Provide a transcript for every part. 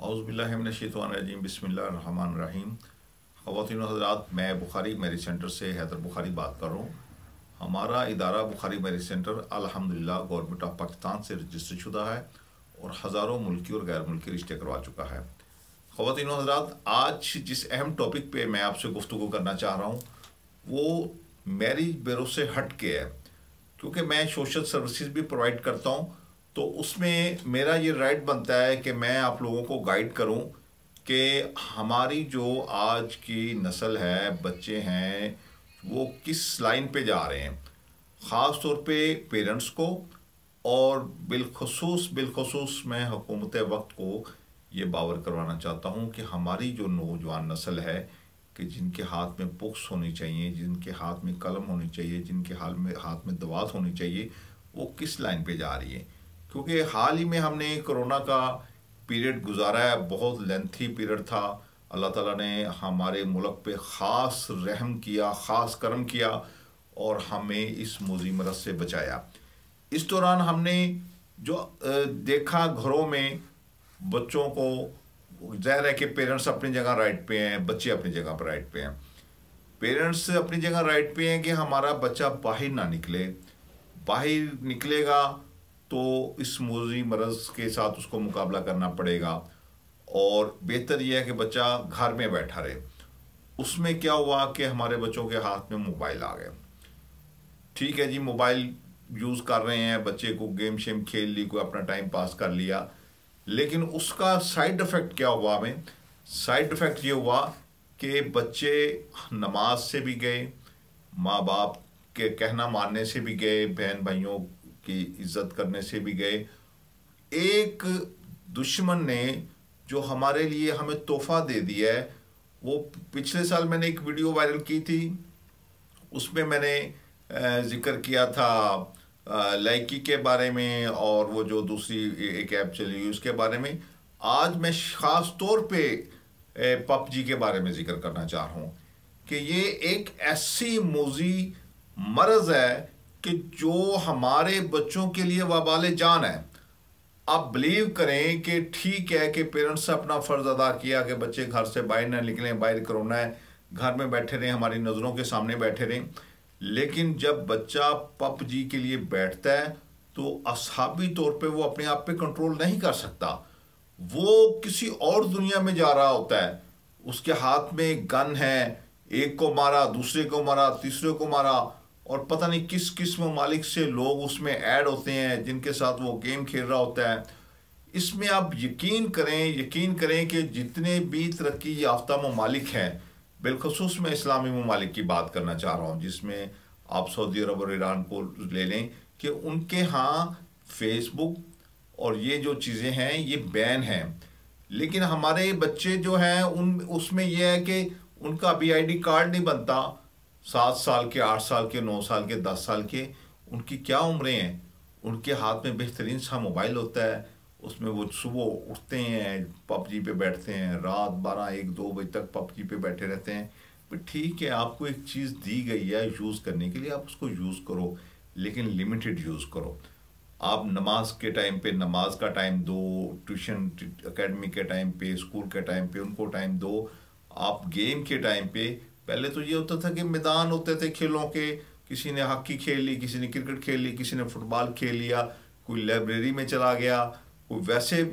औज़ुबिल्लाहिमिनश्शैतानिर्रजीम बिस्मिल्लाहिर्रहमानिर्रहीम। ख़वातीन व हज़रात, मैं बुखारी मैरिज सेंटर से हैदर बुखारी बात कर रहा हूँ। हमारा इदारा बुखारी मैरिज सेंटर अल्हम्दुलिल्लाह गवर्नमेंट ऑफ पाकिस्तान से रजिस्टर शुदा है और हज़ारों मुल्की और गैर मुल्की रिश्ते करवा चुका है। ख़वातीन व हज़रात, आज जिस अहम टॉपिक पे मैं आपसे गुफ्तगू करना चाह रहा हूँ वो मैरिज ब्यूरो से हट के है, क्योंकि मैं सोशल सर्विसेज भी प्रोवाइड करता हूँ। तो उसमें मेरा ये राइट बनता है कि मैं आप लोगों को गाइड करूं कि हमारी जो आज की नस्ल है, बच्चे हैं, वो किस लाइन पे जा रहे हैं। ख़ास तौर पे पेरेंट्स को और बिलखसूस मैं हुकूमत वक्त को ये बावर करवाना चाहता हूँ कि हमारी जो नौजवान नस्ल है कि जिनके हाथ में बुक्स होनी चाहिए, जिनके हाथ में कलम होनी चाहिए, जिनके हाथ में दवात होनी चाहिए, वो किस लाइन पे जा रही है। क्योंकि हाल ही में हमने कोरोना का पीरियड गुजारा है, बहुत लेंथी पीरियड था। अल्लाह ताला ने हमारे मुल्क पे ख़ास रहम किया, ख़ास करम किया और हमें इस मुज़ी मरज़ से बचाया। इस दौरान हमने जो देखा, घरों में बच्चों को, ज़ाहिर है कि पेरेंट्स अपनी जगह राइट पे हैं, बच्चे अपनी जगह पर राइट पे हैं। पेरेंट्स अपनी जगह राइट पे हैं कि हमारा बच्चा बाहर ना निकले, बाहर निकलेगा तो इस मुज़ी मरज़ के साथ उसको मुकाबला करना पड़ेगा और बेहतर यह है कि बच्चा घर में बैठा रहे। उसमें क्या हुआ कि हमारे बच्चों के हाथ में मोबाइल आ गए। ठीक है जी, मोबाइल यूज़ कर रहे हैं, बच्चे को गेम शेम खेल ली, कोई अपना टाइम पास कर लिया, लेकिन उसका साइड इफ़ेक्ट क्या हुआ हमें? साइड इफ़ेक्ट ये हुआ कि बच्चे नमाज से भी गए, माँ बाप के कहना मानने से भी गए, बहन भाइयों की इज्जत करने से भी गए। एक दुश्मन ने जो हमारे लिए हमें तोहफा दे दिया है, वो पिछले साल मैंने एक वीडियो वायरल की थी, उसमें मैंने जिक्र किया था लाइकी के बारे में और वो जो दूसरी एक ऐप चली उसके बारे में। आज मैं ख़ास तौर पे पबजी के बारे में जिक्र करना चाह रहा हूँ कि ये एक ऐसी मुज़ी मरज़ है कि जो हमारे बच्चों के लिए वबाले जान है। आप बिलीव करें कि ठीक है कि पेरेंट्स ने अपना फ़र्ज़ अदा किया कि बच्चे घर से बाहर ना निकलें, बाहर कोरोना है, घर में बैठे रहें, हमारी नज़रों के सामने बैठे रहें। लेकिन जब बच्चा पबजी के लिए बैठता है तो असहाबी तौर पे वो अपने आप पे कंट्रोल नहीं कर सकता, वो किसी और दुनिया में जा रहा होता है। उसके हाथ में गन है, एक को मारा, दूसरे को मारा, तीसरे को मारा, और पता नहीं किस किस ममालिक से लोग उसमें ऐड होते हैं जिनके साथ वो गेम खेल रहा होता है। इसमें आप यकीन करें कि जितने भी तरक्की याफ्ता ममालिक हैं, बिलखसूस मैं इस्लामी ममालिक की बात करना चाह रहा हूँ, जिसमें आप सऊदी अरब और ईरान को ले लें कि उनके यहाँ फेसबुक और ये जो चीज़ें हैं ये बैन हैं। लेकिन हमारे बच्चे जो हैं उसमें यह है कि उनका अभी ID कार्ड नहीं बनता। 7 साल के, 8 साल के, 9 साल के, 10 साल के, उनकी क्या उम्रें हैं। उनके हाथ में बेहतरीन सा मोबाइल होता है, उसमें वो सुबह उठते हैं, पबजी पे बैठते हैं, रात 12, 1, 2 बजे तक पबजी पे बैठे रहते हैं। पर ठीक है, आपको एक चीज़ दी गई है यूज़ करने के लिए, आप उसको यूज़ करो, लेकिन लिमिटेड यूज़ करो। आप नमाज के टाइम पे नमाज का टाइम दो, ट्यूशन एकेडमी के टाइम पे, स्कूल के टाइम पे उनको टाइम दो। आप गेम के टाइम पे, पहले तो ये होता था कि मैदान होते थे खेलों के, किसी ने हॉकी खेल ली, किसी ने क्रिकेट खेल ली, किसी ने फुटबॉल खेल लिया, कोई लाइब्रेरी में चला गया, कोई वैसे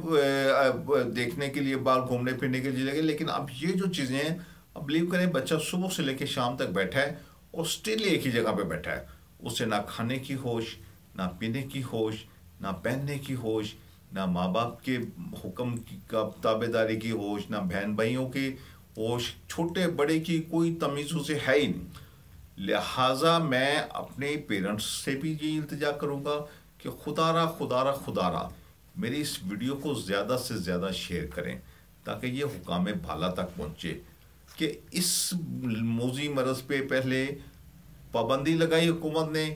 देखने के लिए बाहर घूमने फिरने के लिए लगे। लेकिन अब ये जो चीज़ें हैं, अब बिलीव करें, बच्चा सुबह से लेकर शाम तक बैठा है और स्टिल एक ही जगह पे बैठा है। उसे ना खाने की होश, ना पीने की होश, ना पहनने की होश, ना माँ बाप के हुक्म का ताबेदारी की होश, ना बहन भाइयों की होश, छोटे बड़े की कोई तमीज़ उसे है ही नहीं। लिहाजा मैं अपने पेरेंट्स से भी ये इल्तिजा करूँगा कि खुदारा मेरी इस वीडियो को ज़्यादा से ज़्यादा शेयर करें ताकि ये हुकाम भाला तक पहुँचे कि इस मुज़ी मरज़ पे पहले पाबंदी लगाई हुकूमत ने,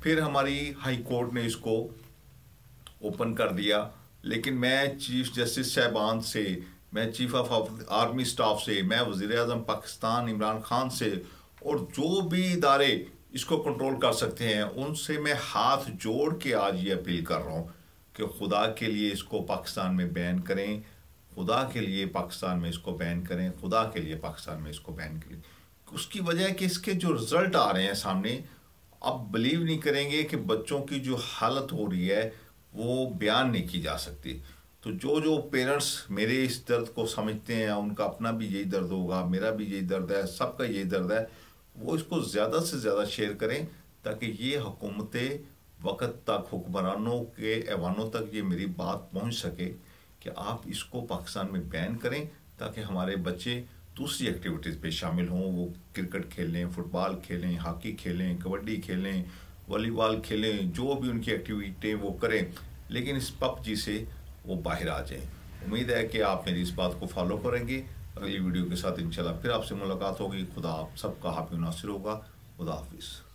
फिर हमारी हाई कोर्ट ने इसको ओपन कर दिया। लेकिन मैं चीफ जस्टिस साहबान से, मैं चीफ ऑफ आर्मी स्टाफ से, मैं वज़ीर आज़म पाकिस्तान इमरान खान से और जो भी इदारे इसको कंट्रोल कर सकते हैं उनसे मैं हाथ जोड़ के आज ये अपील कर रहा हूँ कि खुदा के लिए इसको पाकिस्तान में बैन करें। खुदा के लिए पाकिस्तान में इसको बैन करें, खुदा के लिए पाकिस्तान में इसको बैन करें। उसकी वजह है कि इसके जो रिज़ल्ट आ रहे हैं सामने, आप बिलीव नहीं करेंगे कि बच्चों की जो हालत हो रही है वो बयान नहीं की जा सकती। तो जो जो पेरेंट्स मेरे इस दर्द को समझते हैं, उनका अपना भी यही दर्द होगा, मेरा भी यही दर्द है, सबका यही दर्द है, वो इसको ज़्यादा से ज़्यादा शेयर करें ताकि ये हुकूमतें वक़्त तक, हुक्मरानों के ऐवानों तक ये मेरी बात पहुंच सके कि आप इसको पाकिस्तान में बैन करें ताकि हमारे बच्चे दूसरी एक्टिविटीज़ पे शामिल हों। वो क्रिकेट खेलें, फुटबॉल खेलें, हॉकी खेलें, कबड्डी खेलें, वॉलीबॉल खेलें, जो भी उनकी एक्टिविटी वो करें, लेकिन इस पबजी से वो बाहर आ जाएं। उम्मीद है कि आप मेरी इस बात को फॉलो करेंगे। अगली वीडियो के साथ इंशाल्लाह फिर आपसे मुलाकात होगी। खुदा आप सबका हाफिज़ नासिर होगा। खुदा हाफिज़।